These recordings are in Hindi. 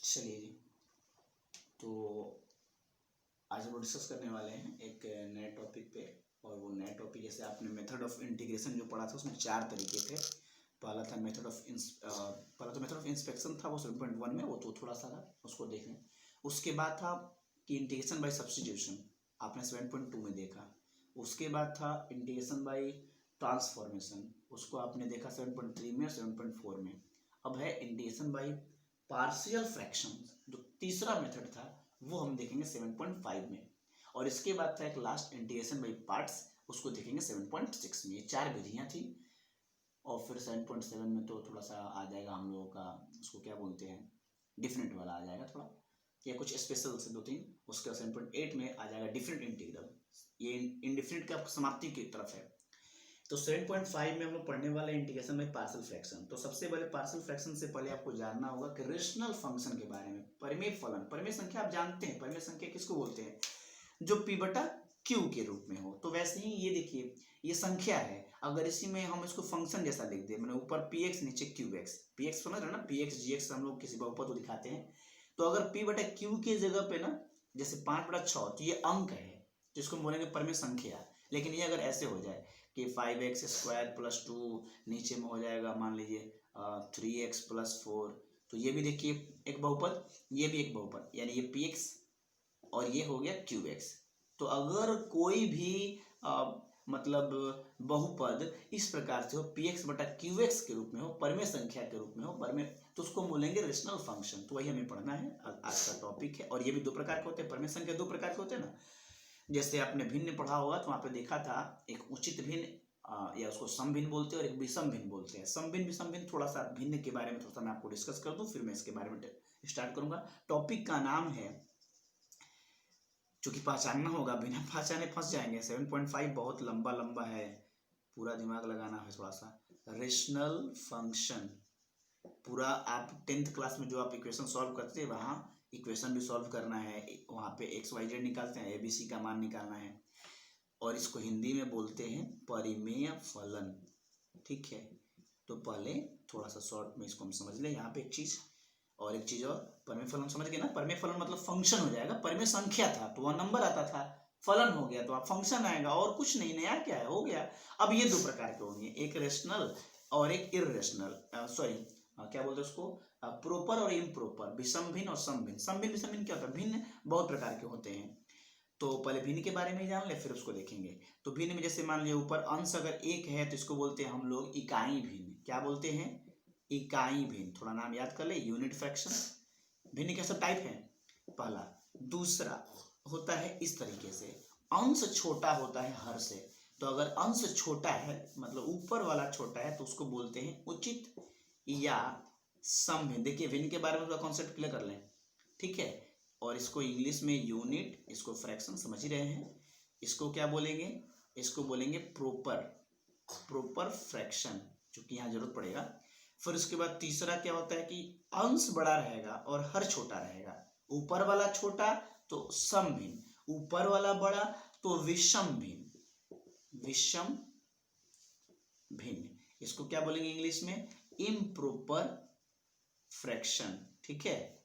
चलिए जी, तो आज हम डिस्कस करने वाले हैं एक नए टॉपिक पे। और वो नया टॉपिक, जैसे आपने मेथड ऑफ इंटीग्रेशन जो पढ़ा था उसमें 4 तरीके थे। पहला था मेथड ऑफ इंस्पेक्शन था, वो 7.1 में, वो तो थोड़ा सा था, उसको देख लें। उसके बाद था कि इंटीग्रेशन बाय सब्स्टिट्यूशन, आपने 7.2 में देखा। उसके बाद था इंटीग्रेशन बाय ट्रांसफॉर्मेशन, उसको आपने देखा 7.3 में और 7.4 में। अब है इंटीग्रेशन बाय पार्शियल फ्रैक्शन, जो तीसरा मेथड था, वो हम देखेंगे 7.5 में। और इसके बाद था एक लास्ट इंटीग्रेशन बाय पार्ट्स, उसको देखेंगे 7.6 में। ये 4 विधियां थी। और फिर 7.7 में तो थोड़ा सा आ जाएगा हम लोगों का, उसको क्या बोलते हैं, डिफरेंट वाला आ जाएगा थोड़ा, या कुछ स्पेशल से 2-3। उसका 7.8 में आ जाएगा डिफरेंट इंटीग्रल, ये इनडिफरेंट का समाप्ति की तरफ है। तो 7.5 में हम लोग पढ़ने वाले इंटीग्रेशन बाय पार्शियल फ्रैक्शन। तो सबसे पहले पार्शियल फ्रैक्शन से पहले आपको जानना होगा कि रेशनल फंक्शन के बारे में। परिमेय फलन, परिमेय संख्या आप जानते हैं, परिमेय संख्या किसको बोलते हैं, जो p बटा q के रूप में हो। तो वैसे ही ये देखिए, ये संख्या है, अगर इसी में हम इसको फंक्शन जैसा लिख दे, मैंने ऊपर px नीचे qx, px समझ रहे ना, px gx हम लोग किसी बहुपद को दिखाते हैं। तो अगर p बटा q के जगह पे ना, जैसे 5/6, तो ये अंक है, जिसको हम बोलेंगे परिमेय संख्या। लेकिन ये अगर ऐसे हो जाए कि 5x² + 2, नीचे में हो जाएगा मान लीजिए 3x + 4, तो ये भी देखिए एक बहुपद, ये भी एक बहुपद, यानी ये px और ये हो गया qx। तो अगर कोई भी मतलब बहुपद इस प्रकार से हो, px बटा qx के रूप में हो, परिमेय संख्या के रूप में हो, परिमेय, तो उसको बोलेंगे रेशनल फंक्शन। तो वही हमें पढ़ना है, आज का टॉपिक है। और ये भी 2 प्रकार के होते हैं, परिमेय संख्या 2 प्रकार के होते हैं ना। जैसे आपने भिन्न पढ़ा होगा तो वहाँ पे देखा था, एक उचित भिन्न या उसको समभिन्न बोलते हैं, और एक विषम भिन्न बोलते हैं। समभिन्न विषम भिन्न, थोड़ा सा भिन्न के बारे में थोड़ा सा मैं आपको डिस्कस कर दूं, फिर मैं इसके बारे में स्टार्ट करूंगा। टॉपिक का नाम है, चूंकि पहचानना होगा, बिना पहचाने फंस जाएंगे। 7.5 बहुत लंबा लंबा है, पूरा दिमाग लगाना है थोड़ा सा। रेशनल फंक्शन, पूरा आप 10th क्लास में जो आप इक्वेशन सॉल्व करते थे, वहाँ इक्वेशन भी सॉल्व करना है। वहाँ पे XYZ निकालते हैं, ABC का मान निकालना है, और इसको हिंदी में बोलते हैं परिमेय फलन। ठीक है, तो पहले थोड़ा सा शॉर्ट में इसको हम समझ लें। यहाँ पे एक चीज और, परिमेय फलन समझ गए ना। परिमेय फलन मतलब फंक्शन हो जाएगा, परिमेय संख्या था तो वह नंबर आता था, फलन हो गया तो आप फंक्शन आएगा, और कुछ नहीं, नया क्या है, हो गया। अब ये 2 प्रकार के होंगे, एक रेशनल और एक इर्रेशनल, सॉरी क्या बोलते हैं उसको, प्रोपर और इम्प्रोपर, विषम भिन्न और समभिन्न। समभिन्न विषम भिन्न क्या होता है, भिन्न बहुत प्रकार के होते हैं। तो पहले भिन्न के बारे में जान ले, फिर उसको देखेंगे। तो भिन्न में जैसे मान लीजिए ऊपर अंश अगर 1 है तो इसको बोलते हैं हम लोग इकाई भिन्न। क्या बोलते हैं, इकाई भिन्न। थोड़ा नाम याद कर ले, यूनिट फ्रैक्शन। भिन्न के सब टाइप है, पहला। दूसरा होता है इस तरीके से, अंश छोटा होता है हर से। तो अगर अंश छोटा है, मतलब ऊपर वाला छोटा है, तो उसको बोलते हैं उचित या समभिन्न। देखिए भिन्न के बारे में थोड़ा कॉन्सेप्ट क्लियर कर लें, ठीक है। और इसको इंग्लिश में यूनिट, इसको फ्रैक्शन, समझ ही रहे हैं। इसको क्या बोलेंगे, इसको बोलेंगे प्रोपर फ्रैक्शन, चूंकि यहाँ जरूरत पड़ेगा। फिर उसके बाद तीसरा क्या होता है कि अंश बड़ा रहेगा और हर छोटा रहेगा। ऊपर वाला छोटा तो समभिन्न, ऊपर वाला बड़ा तो विषम भिन्न, विषम भिन्न। इसको क्या बोलेंगे इंग्लिश में, इम्प्रोपर फ्रैक्शन। ठीक है।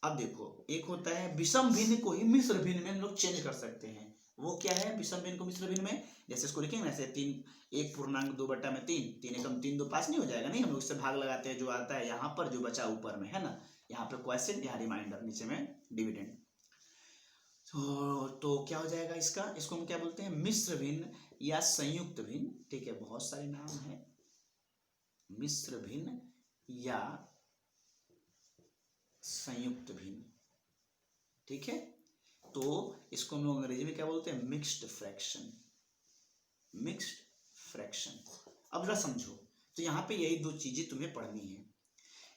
अब देखो, एक होता है विषम भिन्न को ही मिश्र भिन्न में हम लोग चेंज कर सकते हैं। वो क्या है विषम भिन्न को मिश्र भिन्न में, जैसे इसको लिखेंगे ऐसे 1/2/3, 3 एकम 3 2 5 नहीं हो जाएगा, नहीं, हम लोग इससे भाग लगाते हैं, जो आता है यहाँ पर, जो बचा ऊपर में है ना, यहाँ पे क्वेश्चन, यहाँ रिमाइंडर, नीचे में डिविडेंड। तो क्या हो जाएगा इसका, इसको हम क्या बोलते हैं, मिश्र भिन्न या संयुक्त भिन्न। ठीक है, बहुत सारे नाम है, मिश्र भिन्न या संयुक्त भिन्न। ठीक है, तो इसको हम लोग अंग्रेजी में क्या बोलते हैं, मिक्स्ड फ्रैक्शन, मिक्स्ड फ्रैक्शन। अब जरा समझो, तो यहाँ पे यही 2 चीजें तुम्हें पढ़नी है।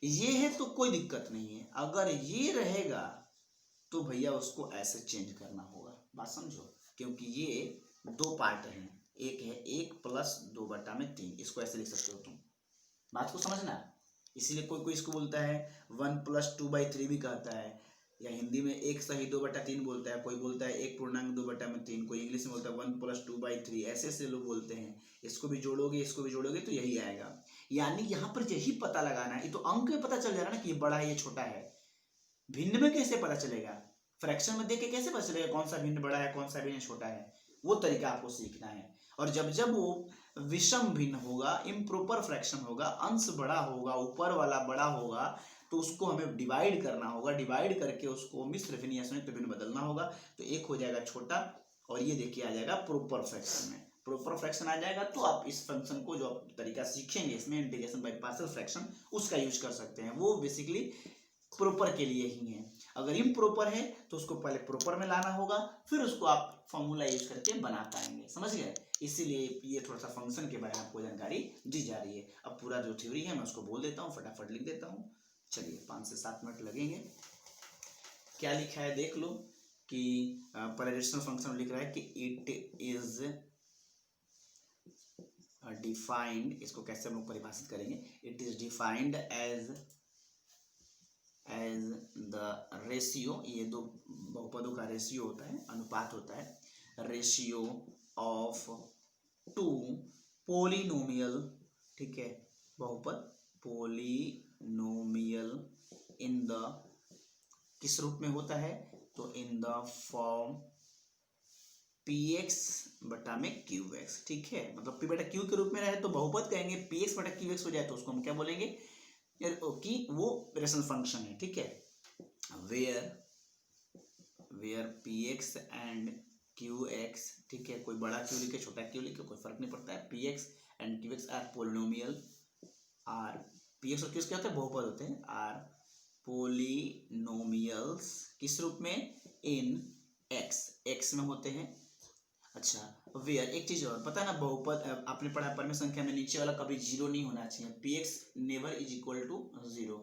ये है तो कोई दिक्कत नहीं है, अगर ये रहेगा तो भैया उसको ऐसे चेंज करना होगा। बात समझो, क्योंकि ये 2 पार्ट हैं, एक है 1 + 2/3, इसको ऐसे लिख सकते हो तुम, बात को समझना। इसीलिए कोई कोई इसको बोलता है 1 + 2/3 भी कहता है, या हिंदी में 1 सही 2/3 बोलता है, कोई बोलता है 1.2/3, कोई इंग्लिश में बोलता है 1 + 2/3, ऐसे ऐसे लोग बोलते हैं। इसको भी जोड़ोगे, इसको भी जोड़ोगे तो यही आएगा। यानी यहाँ पर यही पता लगाना है, ये तो अंक में पता चल जा रहा है ना कि ये बड़ा है ये छोटा है। भिन्न में कैसे पता चलेगा, फ्रैक्शन में देख के कैसे पता चलेगा कौन सा भिन्न बड़ा है कौन सा भिन्न छोटा है, वो तरीका आपको सीखना है। और जब जब वो विषम भिन्न होगा, इम्प्रॉपर फ्रैक्शन होगा, अंश बड़ा होगा, ऊपर वाला बड़ा होगा, तो उसको हमें डिवाइड करना होगा, डिवाइड करके उसको मिश्र भिन्न या संयुक्त भिन्न बदलना होगा। तो एक हो जाएगा छोटा और ये देखिए आ जाएगा प्रॉपर फ्रैक्शन में। प्रॉपर फ्रैक्शन आ जाएगा तो आप इस फंक्शन को जो आप तरीका सीखेंगे इसमें इंटीग्रेशन बाय पार्शियल फ्रैक्शन, उसका यूज कर सकते हैं। वो बेसिकली प्रॉपर के लिए ही है। अगर इम्प्रॉपर है तो उसको पहले प्रॉपर में लाना होगा, फिर उसको आप फॉर्मूला यूज करके बना पाएंगे, समझ गए। इसीलिए ये थोड़ा सा फंक्शन के बारे में आपको जानकारी दी जा रही है। अब पूरा जो थ्योरी है मैं उसको बोल देता हूँ, फटाफट लिख देता हूँ। चलिए 5 से 7 मिनट लगेंगे। क्या लिखा है देख लो कि रेशनल फंक्शन लिख रहा है कि इट इज डिफाइंड, इसको कैसे हम लोग परिभाषित करेंगे, it is defined as the ratio, ये दो बहुपदों का रेशियो होता है, अनुपात होता है, रेशियो ऑफ टू पोलिनोमियल, ठीक है, बहुपद पोलिनोमियल इन द, किस रूप में होता है, तो इन द फॉर्म px बटा में qx, ठीक है, मतलब p बटा q के रूप में रहे तो बहुपद कहेंगे, px बटा qx हो जाए तो उसको हम क्या बोलेंगे कि वो रेशनल फंक्शन है, ठीक है। वेयर px एंड qx, ठीक है, कोई बड़ा q लिखे छोटा q लिखे कोई फर्क नहीं पड़ता है, px and qx are polynomial, are px और qx क्या होते हैं, बहुपद होते हैं, आर पोलिनोमियल्स किस रूप में, इन x में होते हैं। अच्छा, वेयर एक चीज और पता है ना, बहुपद आपने पढ़ा परम संख्या में नीचे वाला कभी जीरो नहीं होना चाहिए, px never is equal to zero,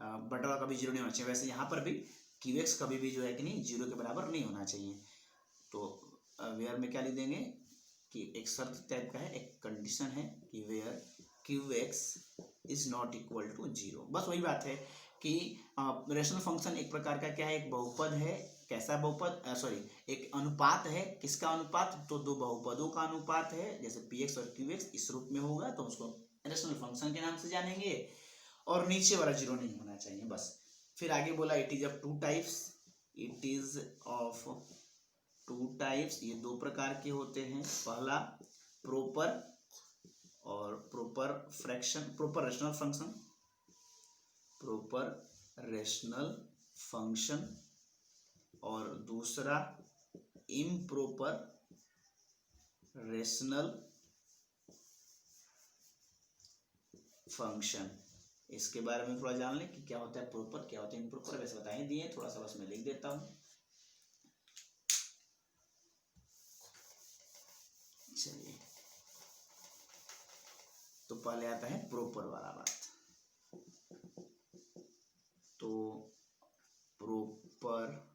बटा कभी जीरो नहीं होना चाहिए। वैसे यहाँ पर भी qx कभी भी जो है कि नहीं जीरो के बराबर नहीं होना चाहिए। तो वेयर में क्या लिख देंगे कि एक शर्त टाइप का है, एक कंडीशन है कि where qx is not equal to zero. बस वही बात है कि रेशनल फंक्शन एक प्रकार का क्या है, एक बहुपद है, कैसा बहुपद, सॉरी एक अनुपात है, किसका अनुपात, तो दो बहुपदों का अनुपात है, जैसे px और qx इस रूप में होगा तो उसको रेशनल फंक्शन के नाम से जानेंगे, और नीचे वाला जीरो नहीं होना चाहिए बस। फिर आगे बोला it is of two types, it is of two types, ये दो प्रकार के होते हैं, पहला प्रॉपर और proper fraction, proper rational function, proper rational function, और दूसरा इम्प्रॉपर रेशनल फंक्शन। इसके बारे में थोड़ा जान लें कि क्या होता है प्रॉपर क्या होता है इम्प्रॉपर, वैसे बता ही दिए, थोड़ा सा बस मैं लिख देता हूं। चलिए तो पहले आता है प्रॉपर वाला बात, तो प्रॉपर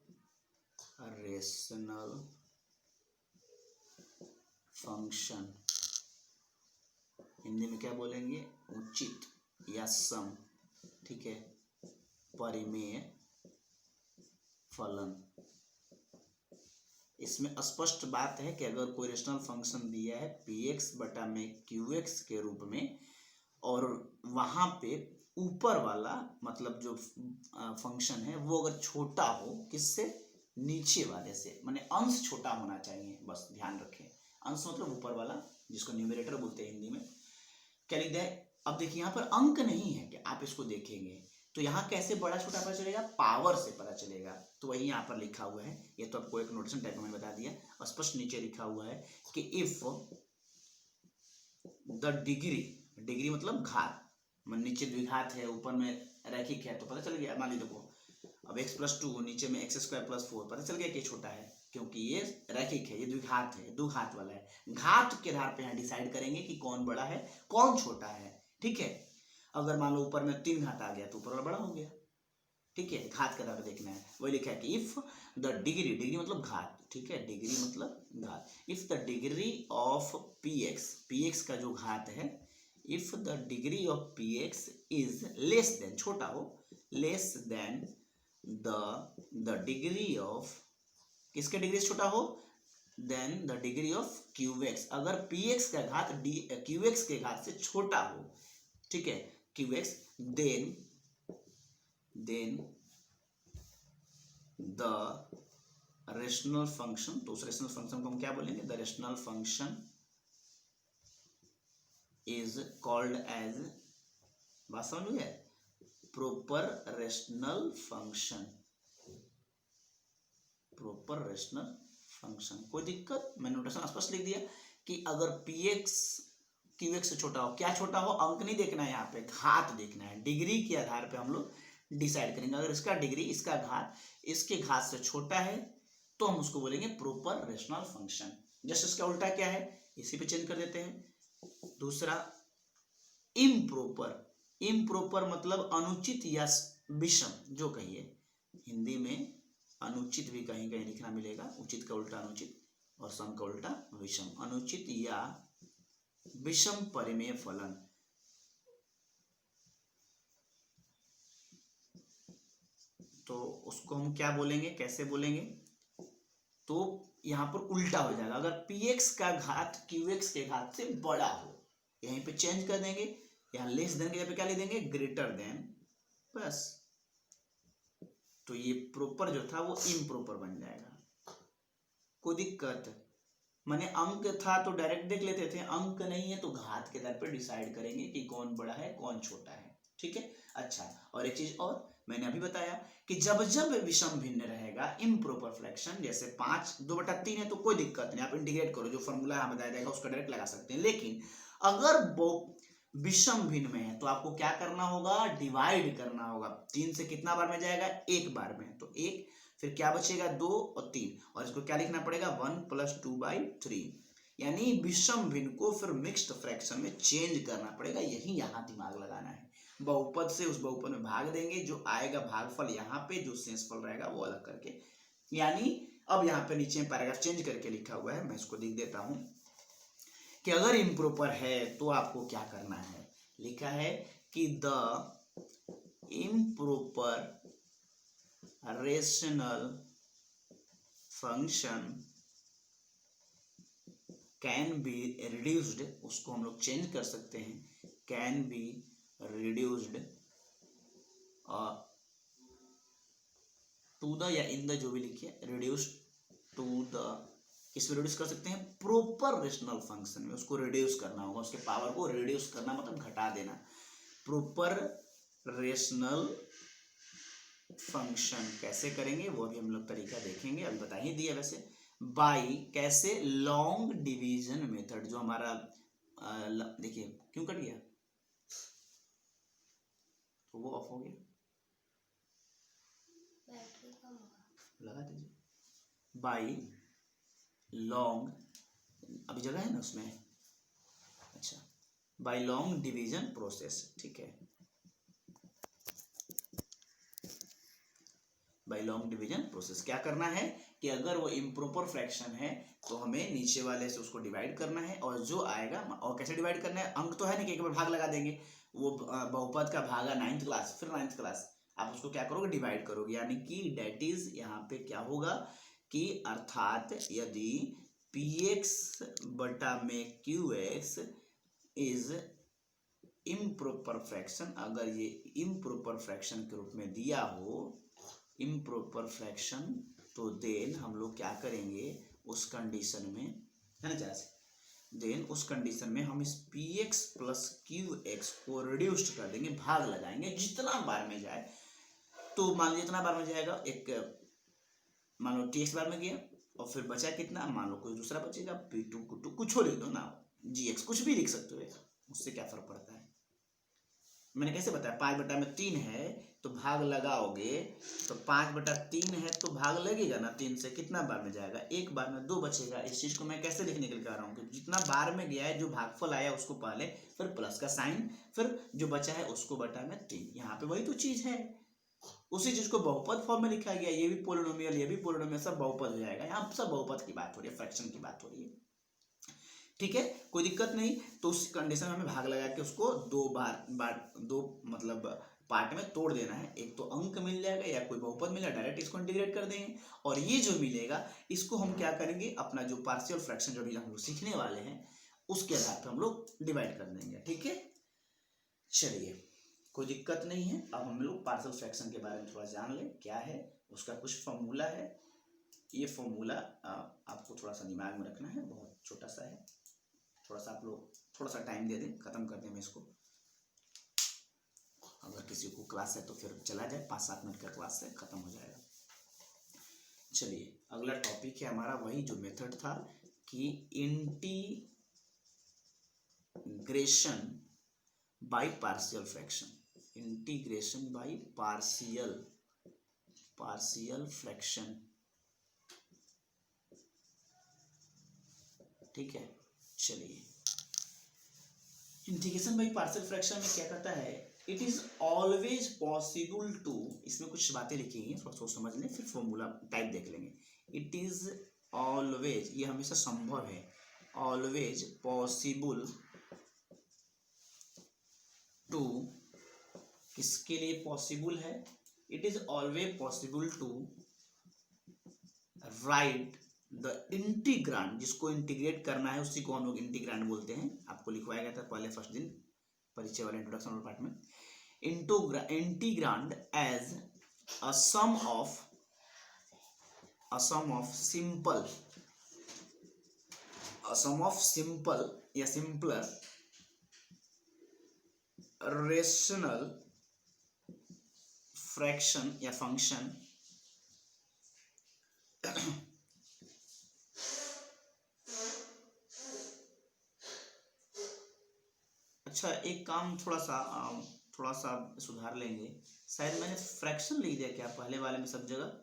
रेशनल फंक्शन हिंदी में क्या बोलेंगे, उचित या सम, ठीक है, परिमेय फलन। इसमें स्पष्ट बात है कि अगर कोई रेशनल फंक्शन दिया है px बटा में qx के रूप में, और वहां पे ऊपर वाला मतलब जो फंक्शन है वो अगर छोटा हो किससे, नीचे वाले से, माने अंश छोटा होना चाहिए, बस ध्यान रखें, अंश मतलब ऊपर वाला जिसको न्यूमरेटर बोलते हैं हिंदी में। क्या लिख दिया है, अब देखिए यहाँ पर अंक नहीं है कि आप इसको देखेंगे तो यहाँ कैसे बड़ा छोटा पता चलेगा, पावर से पता चलेगा। तो वही यहाँ पर लिखा हुआ है, ये तो आपको एक नोटेशन टाइप में बता दिया, स्पष्ट नीचे लिखा हुआ है कि इफ द डिग्री, डिग्री मतलब घात, नीचे द्विघात है ऊपर में रैखिक है तो पता चल गया, मान लीजिए देखो अब x+2 नीचे में x² + 4, पता चल गया कि छोटा है क्योंकि ये रैखिक है, ये द्विघात है, दो घात वाला है। घात के आधार पे यहाँ डिसाइड करेंगे कि कौन बड़ा है कौन छोटा है, ठीक है। अगर मान लो ऊपर में 3 घात आ गया तो ऊपर वाला बड़ा हो गया, ठीक है, घात के आधार पे देखना है। वही लिखा है कि इफ द डिग्री, डिग्री मतलब घात, ठीक है, डिग्री मतलब घात, if the degree of px, px का जो घात है, if the degree of px is less than, छोटा हो, less than the degree of, किसके डिग्री से छोटा हो, then the degree of qx, अगर px का घात qx के घात से छोटा हो, ठीक है, qx, then the rational function, तो उस रेशनल फंक्शन को हम क्या बोलेंगे, the rational function is called as, बात समझ में है, proper rational function, proper rational function. कोई दिक्कत, मैंने नोटेशन स्पष्ट लिख दिया कि अगर px qx से छोटा हो, क्या छोटा हो, अंक नहीं देखना है, यहाँ पे घात देखना है, डिग्री के आधार पे हम लोग डिसाइड करेंगे। अगर इसका डिग्री, इसका घात, इसके घात से छोटा है तो हम उसको बोलेंगे प्रॉपर रेशनल फंक्शन। जस्ट इसका उल्टा क्या है, इसी पे चेंज कर देते हैं। दूसरा इम्प्रॉपर, इम्प्रॉपर मतलब अनुचित या विषम, जो कहिए, हिंदी में अनुचित भी कहीं कहीं लिखना मिलेगा, उचित का उल्टा अनुचित और सम का उल्टा विषम, अनुचित या विषम परिमेय फलन। तो उसको हम क्या बोलेंगे, कैसे बोलेंगे, तो यहां पर उल्टा हो जाएगा, अगर px का घात qx के घात से बड़ा हो, यहीं पे चेंज कर देंगे, यहां लेस देन के जगह पे क्या लिख देंगे, ग्रेटर देन, बस। तो ये प्रॉपर जो था वो इम्प्रॉपर बन जाएगा। कोई दिक्कत, माने अंक था तो डायरेक्ट देख लेते थे, अंक नहीं है तो घात के आधार पर डिसाइड करेंगे कि कौन बड़ा है कौन छोटा है, ठीक है। अच्छा, और एक चीज और मैंने अभी बताया कि जब जब विषम भिन्न रहेगा इम्प्रॉपर फ्रैक्शन, जैसे 5/2/3 है तो कोई दिक्कत नहीं, आप इंटीग्रेट करो, जो फॉर्मूला यहाँ बताया जाएगा उसका डायरेक्ट लगा सकते हैं। लेकिन अगर विषम भिन्न में है तो आपको क्या करना होगा, डिवाइड करना होगा। 3 से कितना बार में जाएगा, एक बार में, तो 1, फिर क्या बचेगा, 2 और 3, और इसको क्या लिखना पड़ेगा, 1 + 2/3, यानी विषम भिन्न को फिर मिक्स्ड फ्रैक्शन में चेंज करना पड़ेगा, यही यहाँ दिमाग लगाना है। बहुपद से उस बहुपद में भाग देंगे, जो आएगा भागफल यहाँ पे, जो शेषफल रहेगा वो अलग करके, यानी अब यहाँ पे नीचे पैराग्राफ चेंज करके लिखा हुआ है, मैं इसको लिख देता हूं कि अगर इम्प्रॉपर है तो आपको क्या करना है, लिखा है कि the improper rational function can be reduced, उसको हम लोग चेंज कर सकते हैं, can be reduced to the, या इन द, जो भी लिखिए, रिड्यूस्ड टू द, इसमें रिड्यूस कर सकते हैं प्रॉपर रेशनल फंक्शन में, उसको रिड्यूस करना होगा, उसके पावर को रिड्यूस करना मतलब घटा देना। प्रॉपर रेशनल फंक्शन कैसे करेंगे वो भी हम लोग तरीका देखेंगे, अभी बता ही दिया वैसे। बाई कैसे, लॉन्ग डिवीजन मेथड, जो हमारा देखिए क्यों कट गया, तो वो ऑफ हो गया, लगा दीजिए। बाई लॉन्ग, अभी जगह है ना उसमें, अच्छा, बाई लॉन्ग डिवीजन प्रोसेस, ठीक है, बाई लॉन्ग डिवीजन प्रोसेस क्या करना है कि अगर वो इम्प्रॉपर फ्रैक्शन है तो हमें नीचे वाले से उसको डिवाइड करना है, और जो आएगा, और कैसे डिवाइड करना है, अंक तो है नहीं कि एक बार भाग लगा देंगे, वो बहुपद का भागा 9th क्लास, फिर 9th क्लास, आप उसको क्या करोगे, डिवाइड करोगे, यानी कि डेट इज यहाँ पे क्या होगा कि अर्थात यदि px/qx इज इम्प्रॉपर फ्रैक्शन, अगर ये इम्प्रॉपर फ्रैक्शन के रूप में दिया हो, इम्प्रॉपर फ्रैक्शन, तो देन हम लोग क्या करेंगे उस कंडीशन में, है ना जैसे, देन उस कंडीशन में हम इस px + qx को रिड्यूस्ड कर देंगे, भाग लगाएंगे, जितना बार में जाए, तो मान लीजिए जितना बार में जाएगा, एक मान लो tx बार में गया, और फिर बचा कितना, मान लो कोई दूसरा बचेगा, p2 कुछ हो लिख दो ना, gx कुछ भी लिख सकते हो, उससे क्या फर्क पड़ता है। मैंने कैसे बताया, 5/3 है तो भाग लगाओगे, तो 5/3 है तो भाग लगेगा ना, 3 से कितना बार में जाएगा, एक बार में, 2 बचेगा। इस चीज को मैं कैसे लिखने के लिए कह रहा हूँ कि जितना बार में गया है, जो भागफल आया उसको पहले, फिर प्लस का साइन, फिर जो बचा है उसको बटा में 3, यहाँ पे वही तो चीज है, उसी चीज को बहुपद फॉर्म में लिखा गया, ये भी पोलिनोमियल, ये भी पोलिनोमियल, सब बहुपद हो जाएगा, यहाँ सब बहुपद की बात हो रही है, फ्रैक्शन की बात हो रही है, ठीक है, कोई दिक्कत नहीं। तो उस कंडीशन में हमें भाग लगा के उसको 2 मतलब पार्ट में तोड़ देना है, एक तो अंक मिल जाएगा या कोई बहुपद मिलेगा, डायरेक्ट इसको इंटीग्रेट कर देंगे, और ये जो मिलेगा इसको हम क्या करेंगे, अपना जो पार्शियल फ्रैक्शन जो भी हम लोग सीखने वाले हैं उसके आधार पर हम लोग डिवाइड कर देंगे, ठीक है। चलिए कोई दिक्कत नहीं है। अब हम लोग पार्शियल फ्रैक्शन के बारे में थोड़ा जान लें क्या है, उसका कुछ फॉर्मूला है। ये फॉर्मूला आपको थोड़ा सा दिमाग में रखना है, बहुत छोटा सा है, थोड़ा सा आप लोग थोड़ा सा टाइम दे दें, ख़त्म कर दें मैं इसको। अगर किसी को क्लास है तो फिर चला जाए, 5-7 मिनट का क्लास है, ख़त्म हो जाएगा। चलिए अगला टॉपिक है हमारा वही जो मेथड था कि integration by partial fraction, integration by partial fraction. ठीक है, चलिए इंटीग्रेशन बाय पार्शियल फ्रैक्शन में क्या कहता है, it is always possible to, इसमें कुछ बातें लिखी हैं थोड़ा सोच समझ लें, फिर फॉर्मूला टाइप देख लेंगे। इट इज ऑलवेज, ये हमेशा संभव है, ऑलवेज पॉसिबल टू, किसके लिए पॉसिबल है, it is always possible to write the integrand, जिसको इंटीग्रेट करना है उसी को हम लोग इंटीग्रांड बोलते हैं। आपको लिखवाया गया था पहले फर्स्ट दिन परिचय वाले इंट्रोडक्शन वाले पार्ट में, integrand as a sum of simple या सिंपलर रेशनल फ्रैक्शन या फंक्शन अच्छा एक काम थोड़ा सा सुधार लेंगे, शायद मैंने फ्रैक्शन लिख दिया क्या पहले वाले में, सब जगह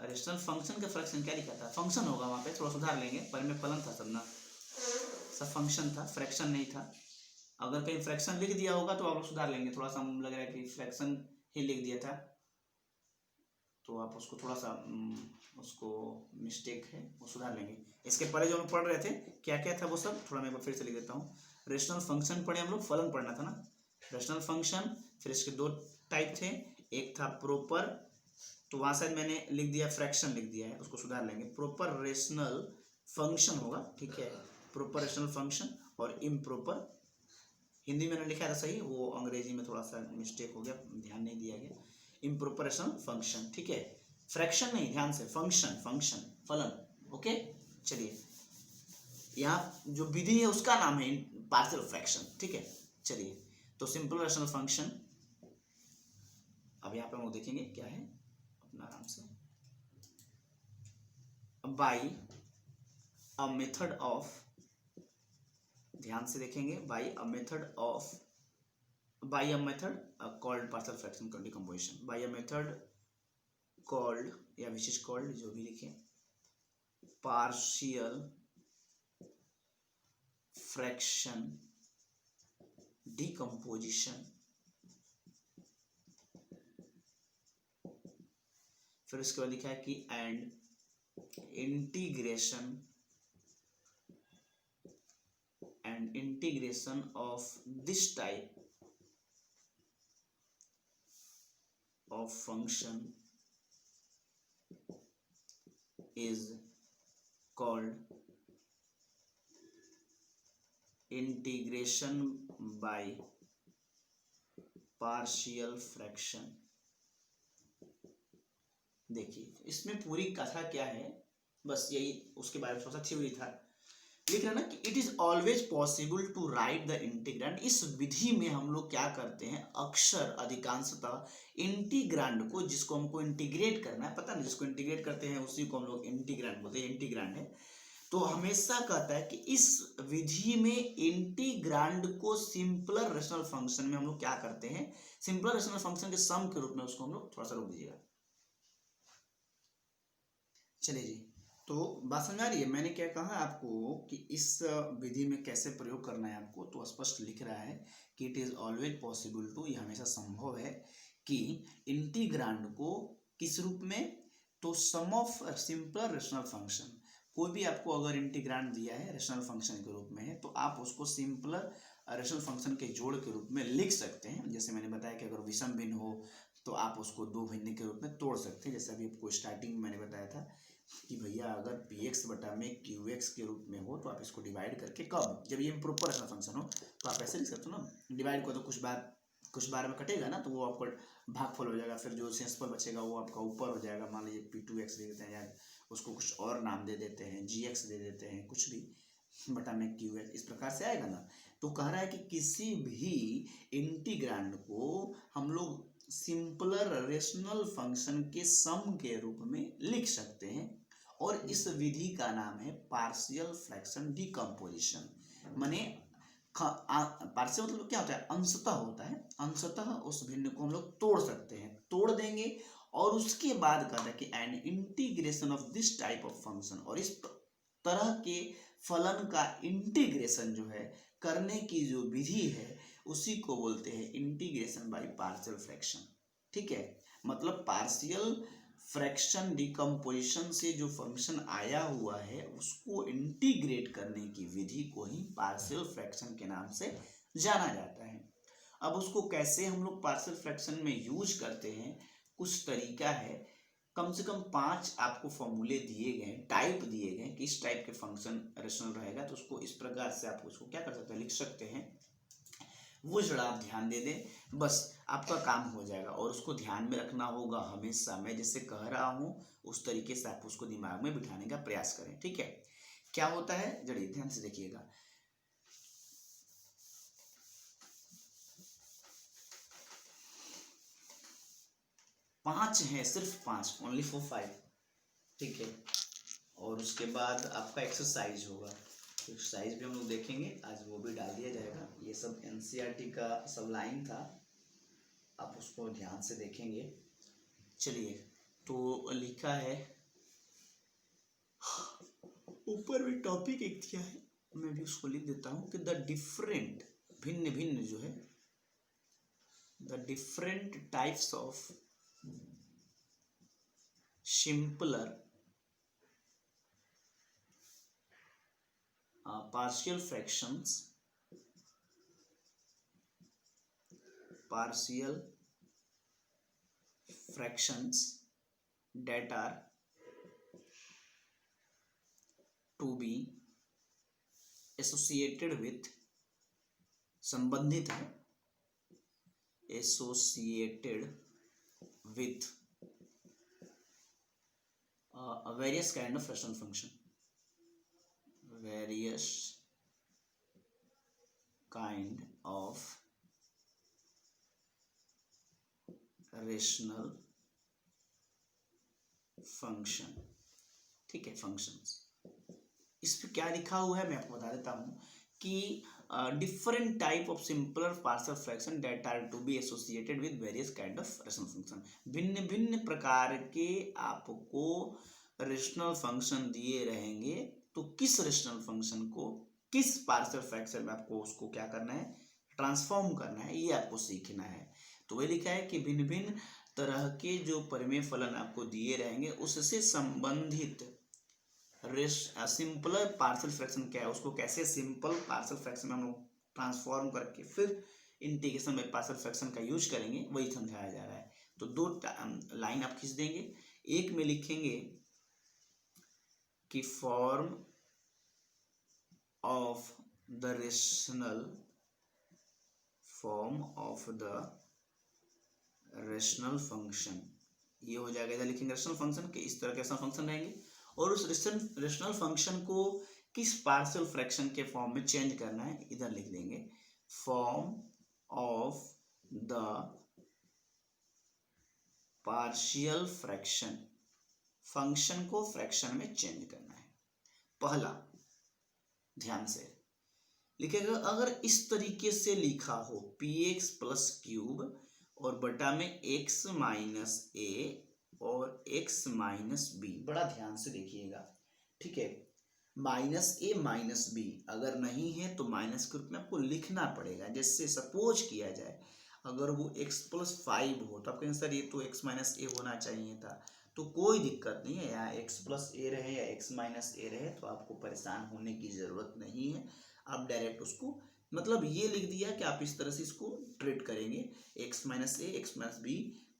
रेशनल फंक्शन का फ्रैक्शन क्या लिखा था, फंक्शन होगा वहाँ पे, थोड़ा सुधार लेंगे। पहले में फलन था सब ना, सब फंक्शन था, फ्रैक्शन नहीं था। अगर कहीं फ्रैक्शन लिख दिया होगा तो आप लोग सुधार लेंगे, थोड़ा सा लग रहा है कि फ्रैक्शन ही लिख दिया था, तो आप उसको थोड़ा सा उसको मिस्टेक है वो सुधार लेंगे। इसके पहले जो हम पढ़ रहे थे क्या क्या था वो सब थोड़ा मैं फिर से लिख देता हूँ। रेशनल फंक्शन पढ़े हम लोग, फलन पढ़ना था ना, रेशनल फंक्शन, फिर इसके दो टाइप थे, एक था प्रॉपर, तो वहाँ शायद मैंने लिख दिया फ्रैक्शन लिख दिया है, उसको सुधार लेंगे, प्रॉपर रेशनल फंक्शन होगा, ठीक है, प्रॉपर रेशनल फंक्शन, और इम्प्रॉपर, हिंदी में मैंने लिखा था सही, वो अंग्रेजी में थोड़ा सा मिस्टेक हो गया, ध्यान नहीं दिया गया, इम्प्रॉपर रेशनल फंक्शन, ठीक है, फ्रैक्शन नहीं, ध्यान से, फंक्शन फलन, ओके। चलिए यहाँ जो विधि है उसका नाम है पार्शियल फ्रैक्शन, ठीक है। चलिए तो सिंपल रेशनल फंक्शन, अब यहाँ पे हम लोग देखेंगे क्या है अपना आराम से, बाय अ मेथड ऑफ, ध्यान से देखेंगे, by a method called partial fraction decomposition, by a method called या विच इज कॉल्ड, जो भी लिखे, पार्शियल फ्रैक्शन डिकम्पोजिशन, फिर उसके बाद लिखा है कि and integration of this type of function is called integration by partial fraction. देखिए इसमें पूरी कथा क्या है, बस यही उसके बारे में थोड़ा सा थ्योरी था, लिख रहे ना कि it is always possible to write the integrand. इस विधि में हम लोग क्या करते हैं, अक्सर अधिकांशतः इंटीग्रांड को, जिसको हमको इंटीग्रेट करना है, पता नहीं जिसको इंटीग्रेट करते हैं उसी को हम लोग इंटीग्रांड बोलते हैं, इंटीग्रांड है, तो हमेशा कहता है कि इस विधि में इंटीग्रांड को सिंपलर रेशनल फंक्शन में हम लोग क्या करते हैं, सिंपलर रेशनल फंक्शन के सम के रूप में उसको हम लोग, थोड़ा सा रोक दीजिएगा। चलिए जी, तो बात समझ आ रही है, मैंने क्या कहा आपको कि इस विधि में कैसे प्रयोग करना है आपको, तो स्पष्ट लिख रहा है कि it is always possible to, ये हमेशा संभव है कि इंटीग्रांड को किस रूप में, तो सम ऑफ सिंपलर रेशनल फंक्शन, कोई भी आपको अगर इंटीग्रांड दिया है रेशनल फंक्शन के रूप में है तो आप उसको सिंपलर रेशनल फंक्शन के जोड़ के रूप में लिख सकते हैं। जैसे मैंने बताया कि अगर विषम भिन्न हो तो आप उसको दो भिन्न के रूप में तोड़ सकते हैं, जैसे अभी आपको स्टार्टिंग में मैंने बताया था कि भैया अगर px बटा में qx के रूप में हो तो आप इसको डिवाइड करके, कब, जब ये इम्प्रॉपर रेशनल फंक्शन हो तो आप ऐसे लिख सकते हो ना, डिवाइड को तो कुछ बात कुछ बार में कटेगा ना, तो वो आपको भागफल हो जाएगा, फिर जो शेषफल बचेगा वो आपका ऊपर हो जाएगा। मान लीजिए P2x दे देते हैं, या उसको कुछ और नाम दे देते हैं, GX दे देते हैं, कुछ भी बटा में QX, इस प्रकार से आएगा ना। तो कह रहा है कि किसी भी इंटीग्रांड को हम लोग सिंपलर रेशनल फंक्शन के सम के रूप में लिख सकते हैं, और इस विधि का नाम है पार्शियल फ्रैक्शन डिकम्पोजिशन। माने पार्शियल मतलब क्या होता है, अंशतः होता है, अंशतः उस भिन्न को हम लोग तोड़ सकते हैं, तोड़ देंगे, और उसके बाद कहता है कि an integration of this type of function, और इस तरह के फलन का इंटीग्रेशन जो है करने की जो विधि है उसी को बोलते हैं इंटीग्रेशन बाय पार्शियल फ्रैक्शन। ठीक है, मतलब पार्शियल फ्रैक्शन डिकम्पोजिशन से जो फंक्शन आया हुआ है उसको इंटीग्रेट करने की विधि को ही पार्शियल फ्रैक्शन के नाम से जाना जाता है। अब उसको कैसे हम लोग पार्शियल फ्रैक्शन में यूज करते हैं, कुछ तरीका है, कम से कम 5 आपको फॉर्मूले दिए गए, टाइप दिए गए कि इस टाइप के फंक्शन रेशनल रहेगा, तो उसको इस प्रकार से आप उसको क्या कर सकते हैं, लिख सकते हैं। वो जरा आप ध्यान दे दें, बस आपका काम हो जाएगा। और उसको ध्यान में रखना होगा हमेशा, मैं जैसे कह रहा हूँ उस तरीके से आप उसको दिमाग में बिठाने का प्रयास करें। ठीक है, क्या होता है जरा ध्यान से देखिएगा। पांच है, सिर्फ 5, ओनली फॉर 5। ठीक है, और उसके बाद आपका एक्सरसाइज होगा, एक्सरसाइज भी हम लोग देखेंगे, आज वो भी डाल दिया जाएगा। ये सब NCERT का सब लाइन था, आप उसको ध्यान से देखेंगे। चलिए, तो लिखा है ऊपर भी टॉपिक एक दिया है, मैं भी उसको लिख देता हूँ कि द डिफरेंट, भिन्न भिन्न जो है, the different types of simpler partial fractions that are to be associated with, संबंधित है, associated with various kind of rational function, various kind of rational function। ठीक है, फंक्शंस, इस पे क्या लिखा हुआ है मैं आपको बता देता हूँ कि different type of simpler partial fraction that are to be associated with various kind of rational function. भिन्न भिन्न प्रकार के आपको रेशनल फंक्शन दिए रहेंगे, तो किस रेशनल फंक्शन को किस पार्शियल फ्रैक्शन में आपको उसको क्या करना है, ट्रांसफॉर्म करना है, ये आपको सीखना है। तो वही लिखा है कि भिन्न भिन्न तरह के जो परिमेय फलन आपको दिए रहेंगे उससे संबंधित सिंपलर पार्शियल फ्रैक्शन क्या है, उसको कैसे सिंपल पार्शियल फ्रैक्शन में हम लोग ट्रांसफॉर्म करके फिर इंटीग्रेशन में पार्शियल फ्रैक्शन का यूज करेंगे, वही समझाया जा रहा है। तो 2 लाइन आप खींच देंगे, एक में लिखेंगे कि form of the rational function, ये हो जाएगा। इधर लिखेंगे रेशनल फंक्शन के इस तरह के रेशनल फंक्शन रहेंगे, और उस रेशनल फंक्शन को किस पार्शियल फ्रैक्शन के फॉर्म में चेंज करना है, इधर लिख देंगे form of the partial fraction, function को फ्रैक्शन में चेंज करना है। पहला, ध्यान से लिखेगा, अगर इस तरीके से लिखा हो px प्लस क्यूब और बटा में x माइनस a और x माइनस बी, बड़ा ध्यान से देखिएगा। ठीक है, माइनस a माइनस बी अगर नहीं है तो माइनस के रूप में आपको लिखना पड़ेगा। जैसे सपोज किया जाए अगर वो x प्लस 5 हो तो आप कहेंगे सर ये तो x माइनस a होना चाहिए था, तो कोई दिक्कत नहीं है, यहाँ x प्लस a रहे या x माइनस a रहे तो आपको परेशान होने की ज़रूरत नहीं है। आप डायरेक्ट उसको मतलब ये लिख दिया कि आप इस तरह से इसको ट्रीट करेंगे, x minus a x minus b।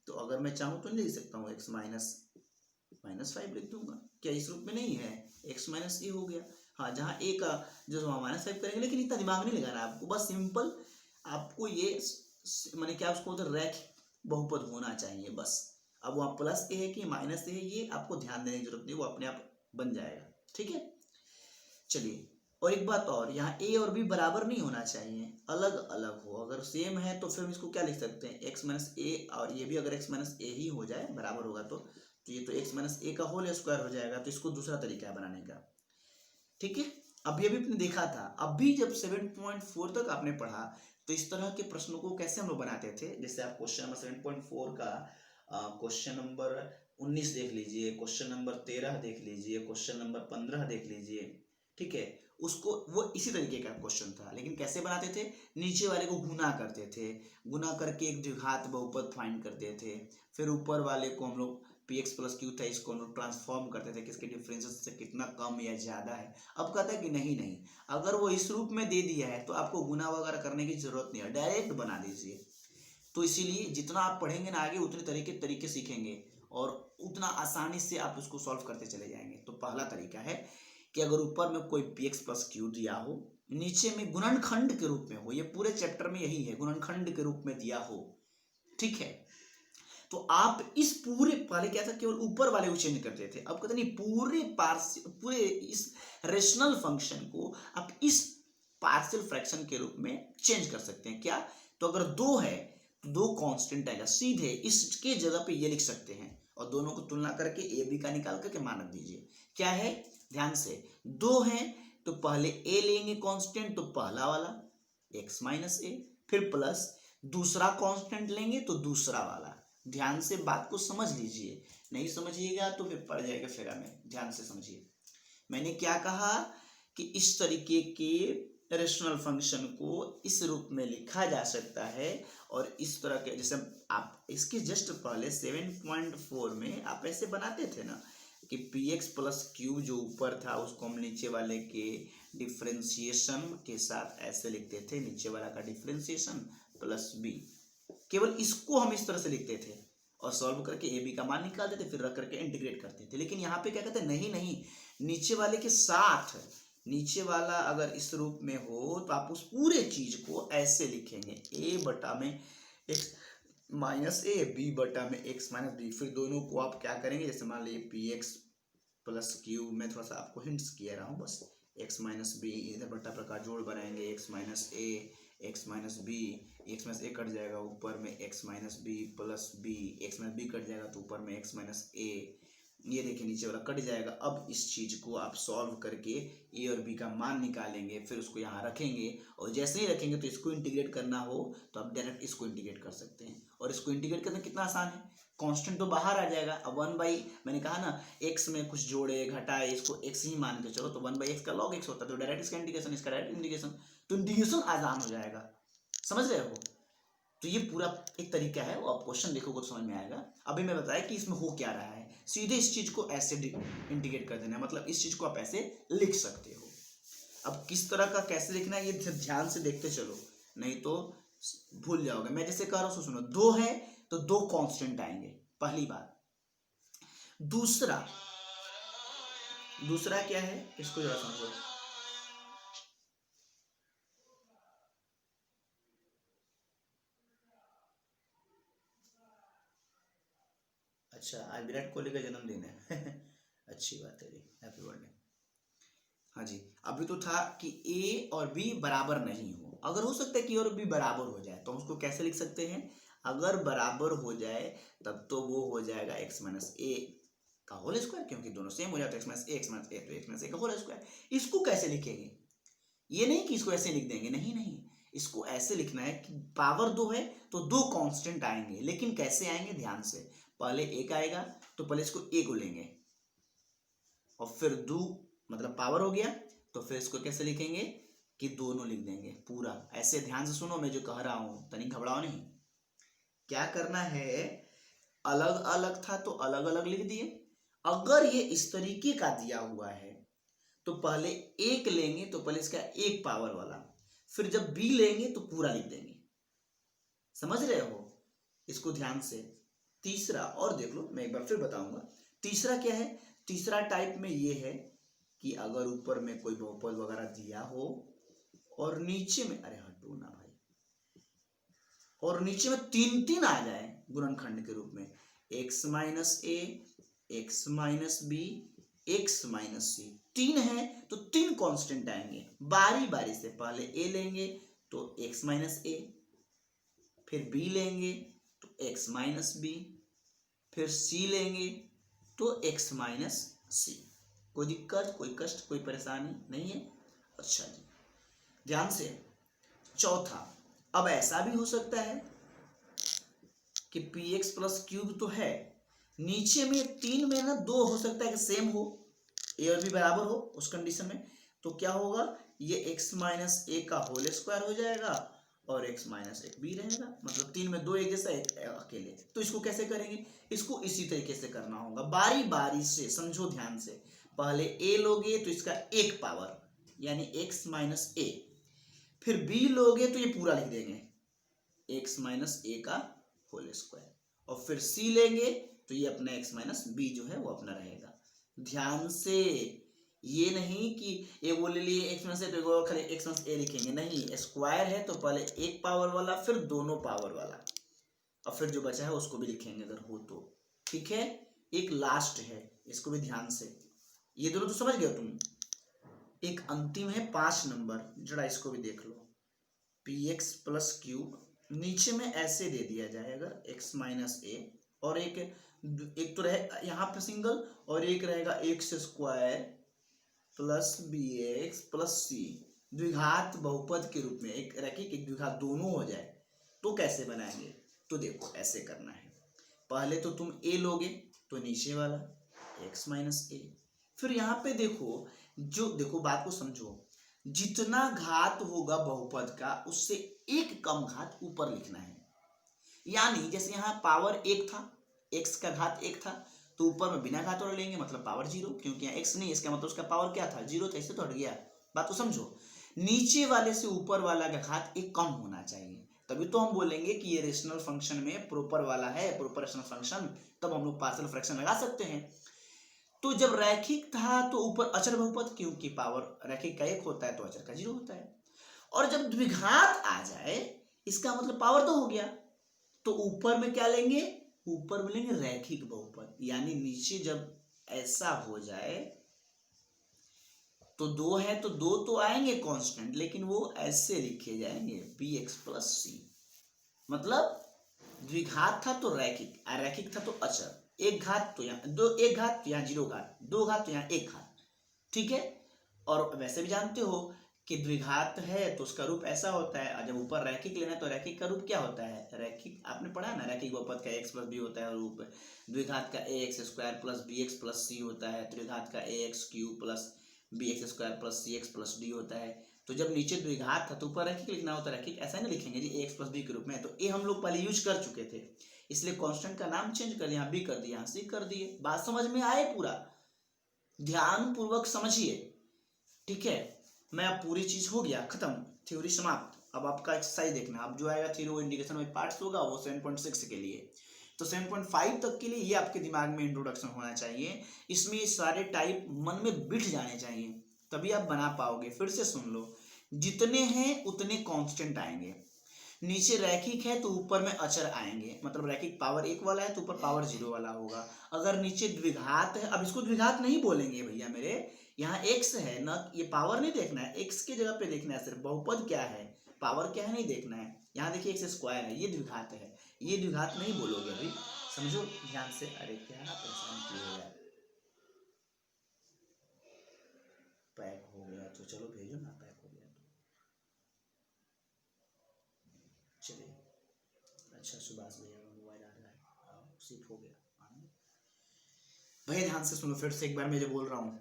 तो अगर मैं चाहूँ तो नहीं लिख सकता हूँ, x माइनस 5 लिख दूंगा, क्या इस रूप में नहीं है, x माइनस a हो गया। हाँ, जहाँ a का जो -5 करेंगे, लेकिन इतना दिमाग नहीं लगाना आपको, बस सिंपल आपको ये मैंने क्या उसको उधर रैखिक बहुपद होना चाहिए बस। अब वहाँ प्लस ए है कि माइनस ए है ये आपको ध्यान देने की जरूरत नहीं, वो अपने आप बन जाएगा, ठीक है। चलिए, और एक बात और, यहाँ ए और बी बराबर नहीं होना चाहिए, अलग अलग हो। अगर सेम है तो फिर हम इसको क्या लिख सकते हैं, एक्स माइनस ए, और ये भी अगर एक्स माइनस ए ही हो जाए बराबर होगा तो ये तो एक्स माइनस ए का होल स्क्वायर हो जाएगा। तो इसको दूसरा तरीका है बनाने का, ठीक है। अभी अभी आपने देखा था, अभी जब 7.4 तक आपने पढ़ा तो इस तरह के प्रश्नों को कैसे हम लोग बनाते थे। जैसे आप क्वेश्चन नंबर 7.4 का क्वेश्चन नंबर 19 देख लीजिए, क्वेश्चन नंबर 13 देख लीजिए, क्वेश्चन नंबर 15 देख लीजिए, ठीक है। उसको वो इसी तरीके का क्वेश्चन था, लेकिन कैसे बनाते थे, नीचे वाले को गुना करते थे, गुना करके एक द्विघात बहुपद फाइंड करते थे, फिर ऊपर वाले को हम लोग पी एक्स प्लस क्यू था, इसको हम लोग ट्रांसफॉर्म करते थे किसके डिफरेंसेस से कितना कम या ज़्यादा है। अब कहता है कि नहीं नहीं, अगर वो इस रूप में दे दिया है तो आपको गुना वगैरह करने की जरूरत नहीं है, डायरेक्ट बना दीजिए। तो इसीलिए जितना आप पढ़ेंगे ना आगे उतने तरीके सीखेंगे और उतना आसानी से आप उसको सॉल्व करते चले जाएंगे। तो पहला तरीका है कि अगर ऊपर में कोई पी एक्स प्लस क्यू दिया हो, नीचे में गुणनखंड के रूप में हो, ये पूरे चैप्टर में यही है, गुणनखंड के रूप में दिया हो, ठीक है। तो आप इस पूरे, पहले क्या था केवल ऊपर वाले को चेंज करते थे, अब कहते नहीं पूरे इस रेशनल फंक्शन को आप इस पार्शियल फ्रैक्शन के रूप में चेंज कर सकते हैं। क्या, तो अगर 2 है तो 2 कांस्टेंट आएगा, सीधे इसके जगह पे ये लिख सकते हैं और दोनों को तुलना करके ए बी का निकाल करके मानक दीजिए। क्या है, ध्यान से, 2 है तो पहले ए लेंगे कांस्टेंट, तो पहला वाला x माइनस ए, फिर प्लस दूसरा कांस्टेंट लेंगे तो दूसरा वाला। ध्यान से बात को समझ लीजिए, नहीं समझिएगा तो फिर पड़ जाएगा फेरा में। ध्यान से समझिए, मैंने क्या कहा कि इस तरीके के रेशनल फंक्शन को इस रूप में लिखा जा सकता है। और इस तरह के, जैसे आप इसके जस्ट पहले 7.4 में आप ऐसे बनाते थे ना कि पी एक्स प्लस क्यू जो ऊपर था उसको हम नीचे वाले के डिफ्रेंसिएशन के साथ ऐसे लिखते थे, नीचे वाला का डिफ्रेंसिएशन प्लस बी, केवल इसको हम इस तरह से लिखते थे और सॉल्व करके ए बी का मान निकालते थे, फिर रख करके इंटीग्रेट करते थे। लेकिन यहाँ पे क्या कहते हैं, नहीं नहीं, नीचे वाले के साथ, नीचे वाला अगर इस रूप में हो तो आप उस पूरे चीज को ऐसे लिखेंगे, ए बटा में एक्स माइनस ए, बी बटा में एक्स माइनस बी। फिर दोनों को आप क्या करेंगे, जैसे मान लीजिए पी एक्स प्लस क्यू, मैं थोड़ा सा आपको हिंट्स किया रहा हूँ बस, एक्स माइनस बी, इधर बटा प्रकार जोड़ बनाएंगे, x minus a, x minus b, x minus a cut जाएगा, ऊपर में x minus b plus b, x minus b cut जाएगा तो ऊपर में एक्स माइनस ए, ये देखिए नीचे वाला कट जाएगा। अब इस चीज को आप सॉल्व करके ए और बी का मान निकालेंगे, फिर उसको यहाँ रखेंगे और जैसे ही रखेंगे तो इसको इंटीग्रेट करना हो तो आप डायरेक्ट इसको इंटीग्रेट कर सकते हैं। और इसको इंटीग्रेट करना कितना आसान है, कांस्टेंट तो बाहर आ जाएगा। अब 1/, मैंने कहा ना एक्स में कुछ जोड़े घटाए, इसको एक्स ही मान के चलो, तो 1/x का log x होता है, तो डायरेक्ट इसका इंटीग्रेशन, इसका डायरेक्ट इंटीग्रेशन, तो इंटीग्रेशन आसान हो जाएगा। समझ रहे हो, तो ये पूरा एक तरीका है, वो आप क्वेश्चन देखोगे तो समझ में आएगा। अभी मैं बताया कि इसमें हो क्या रहा है, सीधे इस चीज को ऐसे इंटीग्रेट कर देना है, मतलब इस चीज को आप ऐसे लिख सकते हो। अब किस तरह का कैसे लिखना है ये ध्यान से देखते चलो, नहीं तो भूल जाओगे। मैं जैसे कह रहा हूँ सुनो, 2 है तो 2 कांस्टेंट आएंगे, पहली बात। दूसरा क्या है, इसको जरा समझो। अच्छा, आज विराट कोहली का जन्मदिन है अच्छी बात है जी, हैप्पी बर्थडे। हाँ जी, अभी तो था कि ए और बी बराबर नहीं हो, अगर हो सकता है कि ए और बी बराबर हो जाए तो हम उसको कैसे लिख सकते हैं, अगर बराबर हो जाए तब तो वो हो जाएगा एक्स माइनस ए का होल स्क्वायर, क्योंकि दोनों सेम हो जाते हैं, एक्स माइनस ए तो एक्स माइनस ए का होल स्क्वायर। इसको कैसे लिखेंगे, ये नहीं कि इसको ऐसे लिख देंगे, नहीं नहीं, इसको ऐसे लिखना है कि पावर 2 है तो 2 कांस्टेंट आएंगे, लेकिन कैसे आएंगे, ध्यान से, पहले एक आएगा तो पहले इसको ए को लेंगे और फिर 2 मतलब पावर हो गया, तो फिर इसको कैसे लिखेंगे कि दोनों लिख देंगे पूरा। ऐसे ध्यान से सुनो मैं जो कह रहा हूं, तनी घबराओ नहीं। क्या करना है, अलग अलग था तो अलग अलग लिख दिए, अगर ये इस तरीके का दिया हुआ है तो पहले एक लेंगे तो पहले इसका एक पावर वाला, फिर जब बी लेंगे तो पूरा लिख देंगे। समझ रहे हो, इसको ध्यान से। तीसरा और देख लो, मैं एक बार फिर बताऊंगा। तीसरा क्या है, तीसरा टाइप में ये है कि अगर ऊपर में कोई बहुपद वगैरह दिया हो और नीचे में, अरे हटो ना भाई, और नीचे में 3 3 आ जाए गुणनखंड के रूप में, x minus a, x minus b, x minus c, 3 है तो 3 कांस्टेंट आएंगे बारी बारी से। पहले ए लेंगे तो x माइनस ए, फिर b लेंगे तो x माइनस बी, फिर c लेंगे तो x माइनस सी। कोई दिक्कत, कोई कष्ट, कोई परेशानी नहीं है? अच्छा जी, ध्यान से। चौथा, अब ऐसा भी हो सकता है कि पी एक्स प्लस क्यूब तो है, नीचे में 3 में ना 2 हो सकता है कि सेम हो, ए और बी बराबर हो, उस कंडीशन में तो क्या होगा, ये x माइनस ए का होल स्क्वायर हो जाएगा और x माइनस एक बी रहेगा, मतलब 3 में 2 एक जैसा, एक अकेले। तो इसको कैसे करेंगे, इसको इसी तरीके से करना होगा बारी बारी से, समझो ध्यान से। पहले a लोगे तो इसका एक पावर यानी x माइनस ए, फिर b लोगे तो ये पूरा लिख देंगे x माइनस ए का होल स्क्वायर, और फिर c लेंगे तो ये अपना x माइनस बी जो है वो अपना रहेगा। ध्यान से, ये नहीं कि ए वो ले लिए एक्स माइनस ए तो खाली एक्स माइनस ए लिखेंगे, नहीं, स्क्वायर है तो पहले एक पावर वाला फिर दोनों पावर वाला, और फिर जो बचा है उसको भी लिखेंगे अगर हो तो, ठीक है। एक लास्ट है, इसको भी ध्यान से, ये दोनों तो समझ गए तुम। एक अंतिम है 5 नंबर, जरा इसको भी देख लो। पी एक्स प्लस क्यूब नीचे में ऐसे दे दिया जाए अगर x माइनस ए, और एक तो रहे यहाँ पे सिंगल, और एक रहेगा x square plus b x plus c, द्विघात बहुपद के रूप में, एक रैखिक एक द्विघात दोनों हो जाए तो कैसे बनाएंगे, तो देखो ऐसे करना है। पहले तो तुम a लोगे तो नीचे वाला x माइनस ए, फिर यहाँ पे देखो, जो देखो बात को समझो, जितना घात होगा बहुपद का उससे एक कम घात ऊपर लिखना है। यानी जैसे यहाँ पावर 1 था, x का घात 1 था, तो ऊपर में बिना घात वाला लेंगे मतलब पावर 0, क्योंकि यहाँ x नहीं, इसका मतलब उसका पावर क्या था, 0 था, इससे तो हट गया। बात को समझो, नीचे वाले से ऊपर वाला का घात एक कम होना चाहिए, तभी तो हम बोलेंगे कि ये रेशनल फंक्शन में प्रोपर वाला है, प्रोपर रेशनल फंक्शन, तब हम लोग पार्शियल फ्रैक्शन लगा सकते हैं। तो जब रैखिक था तो ऊपर अचर बहुपद, क्योंकि पावर रैखिक का 1 होता है तो अचर का 0 होता है, और जब द्विघात आ जाए इसका मतलब पावर 2 हो गया, तो ऊपर में क्या लेंगे, ऊपर में लेंगे रैखिक बहुपद, यानी नीचे जब ऐसा हो जाए तो 2 है तो 2 तो आएंगे कांस्टेंट, लेकिन वो ऐसे लिखे जाएंगे पी एक्स प्लस सी, मतलब द्विघात था तो रैखिक, रैखिक था तो अचर, एक घात तो यहाँ दो, एक घात तो यहाँ 0 घात, 2 घात तो यहाँ 1 घात, ठीक है। और वैसे भी जानते हो कि द्विघात है तो उसका रूप ऐसा होता है, और जब ऊपर रैखिक लेना है तो रैखिक का रूप क्या होता है, रैखिक आपने पढ़ा है ना, रैखिक बहुपद का x प्लस बी होता है रूप, द्विघात का a x square plus b x plus c होता है, त्रिघात का a x cube plus b x square plus c x plus d होता है। तो जब नीचे द्विघात था तो ऊपर रैखिक लिखना होता है, रैखिक ऐसा नहीं लिखेंगे जी ए एक्स प्लस बी के रूप में, तो ए हम लोग पहले यूज कर चुके थे, इसलिए कांस्टेंट का नाम चेंज कर दिया, यहाँ बी कर दिया, यहाँ सी कर दिए। बात समझ में आए, पूरा ध्यान पूर्वक समझिए, ठीक है। मैं अब पूरी चीज हो गया खत्म, थ्योरी समाप्त। अब आपका एक्सरसाइज देखना, अब जो आएगा थ्योरी वो इंडिकेशन में पार्ट्स होगा, वो 7.6 के लिए, तो 7.5 तक के लिए ये आपके दिमाग में इंट्रोडक्शन होना चाहिए, इसमें ये सारे टाइप मन में बिठ जाने चाहिए, तभी आप बना पाओगे। फिर से सुन लो, जितने हैं उतने कांस्टेंट आएंगे, नीचे रैखिक है तो ऊपर में अचर आएंगे, मतलब रैखिक पावर 1 वाला है तो ऊपर पावर 0 वाला होगा। अगर नीचे द्विघात है, अब इसको द्विघात नहीं बोलेंगे भैया मेरे, यहाँ x है ना, ये पावर नहीं देखना है, x की जगह पे देखना है, सिर्फ बहुपद क्या है, पावर क्या है नहीं देखना है। यहाँ देखिए x स्क्वायर है, ये द्विघात है, ये द्विघात नहीं बोलोगे अभी, समझो ध्यान से। अरे क्या परेशान किए हो यार, पैक हो गया तो चलो भेजो ना, पैक हो गया तो चलिए। अच्छा सुभाष भैया का मोबाइल आ रहा है, शिफ्ट हो गया भैया, ध्यान से सुनो, फिर से एक बार मैं जो बोल रहा हूँ,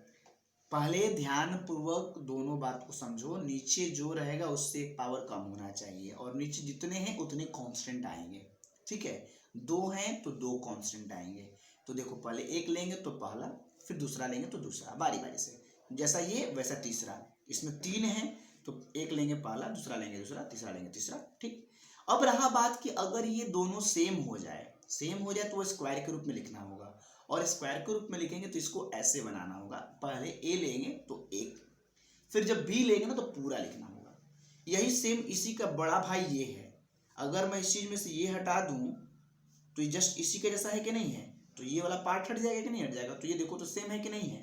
पहले ध्यान पूर्वक दोनों बात को समझो, नीचे जो रहेगा उससे एक पावर कम होना चाहिए, और नीचे जितने हैं उतने कांस्टेंट आएंगे, ठीक है। 2 हैं तो 2 कांस्टेंट आएंगे, तो देखो पहले एक लेंगे तो पहला, फिर दूसरा लेंगे तो दूसरा, बारी बारी से, जैसा ये वैसा तीसरा, इसमें 3 है तो एक लेंगे पहला, दूसरा लेंगे दूसरा, तीसरा लेंगे तीसरा, ठीक। अब रहा बात कि अगर ये दोनों सेम हो जाए तो वो स्क्वायर के रूप में लिखना होगा, और स्क्वायर के रूप में लिखेंगे तो इसको ऐसे बनाना होगा, पहले ए लेंगे तो 1, फिर जब बी लेंगे ना तो पूरा लिखना होगा। यही सेम इसी का बड़ा भाई ये है, अगर मैं इस चीज में से ये हटा दूं तो ये जस्ट इसी के जैसा है कि नहीं है, तो ये वाला पार्ट हट जाएगा कि नहीं हट जाएगा, तो ये देखो तो सेम है कि नहीं है,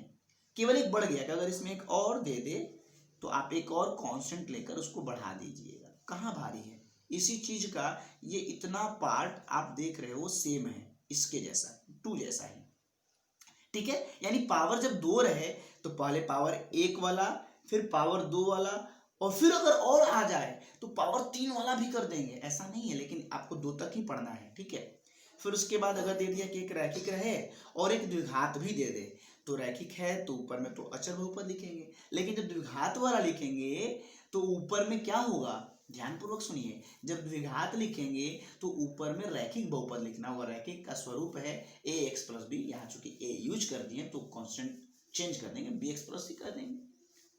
केवल एक बढ़ गया कि अगर इसमें एक और दे दे तो आप एक और कांस्टेंट लेकर उसको बढ़ा दीजिएगा। कहाँ भारी है, इसी चीज का ये इतना पार्ट आप देख रहे हो सेम है इसके जैसा, 2 जैसा है, ठीक है। यानी पावर जब 2 रहे तो पहले पावर 1 वाला, फिर पावर 2 वाला, और फिर अगर और आ जाए तो पावर 3 वाला भी कर देंगे, ऐसा नहीं है, लेकिन आपको 2 तक ही पढ़ना है, ठीक है। फिर उसके बाद अगर दे दिया कि एक रैखिक रहे और एक द्विघात भी दे दे, तो रैखिक है तो ऊपर में तो अचर बहुपद लिखेंगे, लेकिन जब द्विघात वाला लिखेंगे तो ऊपर में क्या होगा, ध्यानपूर्वक सुनिए, जब द्विघात लिखेंगे तो ऊपर में रैखिक बहुपद लिखना होगा। रैखिक का स्वरूप है ए एक्स प्लस बी, यहाँ चूंकि ए यूज कर दिए तो कांस्टेंट चेंज कर देंगे, बी एक्स प्लस सी कर देंगे,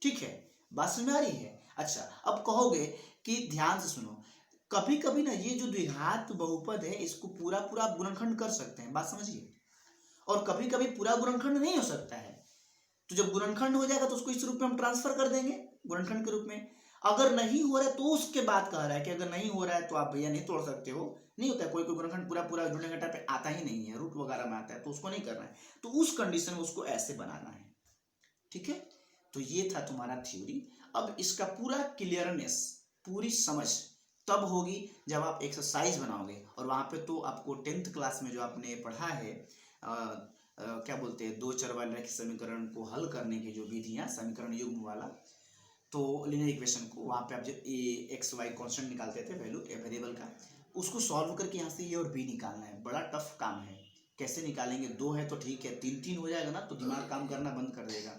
ठीक है। बात समझ में आ रही है। अच्छा, अब कहोगे कि ध्यान से सुनो, कभी कभी ना ये जो द्विघात बहुपद है इसको पूरा पूरा आप गुणनखंड कर सकते हैं, बात समझिए, और कभी कभी पूरा गुणनखंड नहीं हो सकता है, तो जब गुणनखंड हो जाएगा तो उसको इस रूप में हम ट्रांसफर कर देंगे गुणनखंड के रूप में। अगर नहीं हो रहा है तो उसके बाद कह रहा है कि अगर नहीं हो रहा है तो आप भैया नहीं तोड़ सकते हो, नहीं होता है, कोई कोई गुणनखंड पूरा पूरा जुड़ने घटा पे आता ही नहीं है, रूट वगैरह में आता है, तो उसको नहीं करना है, तो उस कंडीशन में उसको ऐसे बनाना है, ठीक है। तो ये था तुम्हारा थ्योरी। अब इसका पूरा क्लियरनेस, पूरी समझ तब होगी जब आप एक्सरसाइज बनाओगे, और वहां पे तो आपको 10th क्लास में जो आपने पढ़ा है क्या बोलते हैं, 2 चर वाले रैखिक समीकरण को हल करने की जो विधियां, समीकरण युग्म वाला, तो लीनियर इक्वेशन को वहाँ पे आप जो ए एक्स वाई कॉन्स्टेंट निकालते थे वैल्यू ए वेरिएबल का, उसको सॉल्व करके यहाँ से ए और बी निकालना है, बड़ा टफ काम है। कैसे निकालेंगे, 2 है तो ठीक है, 3 हो जाएगा ना तो दिमाग काम करना बंद कर देगा,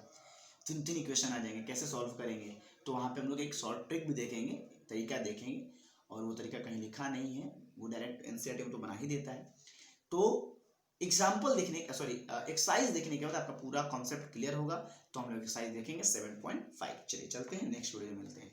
3 इक्वेशन आ जाएंगे, कैसे सॉल्व करेंगे, तो वहाँ पे हम लोग एक शॉर्ट ट्रिक भी देखेंगे, तरीका देखेंगे, और वो तरीका कहीं लिखा नहीं है, वो डायरेक्ट एनसीईआरटी में तो बना ही देता है। तो एग्जाम्पल देखने का, सॉरी एक्सरसाइज देखने के बाद आपका पूरा कॉन्सेप्ट क्लियर होगा, तो हम लोग एक्सरसाइज देखेंगे 7.5। चलिए चलते हैं, नेक्स्ट वीडियो में मिलते हैं।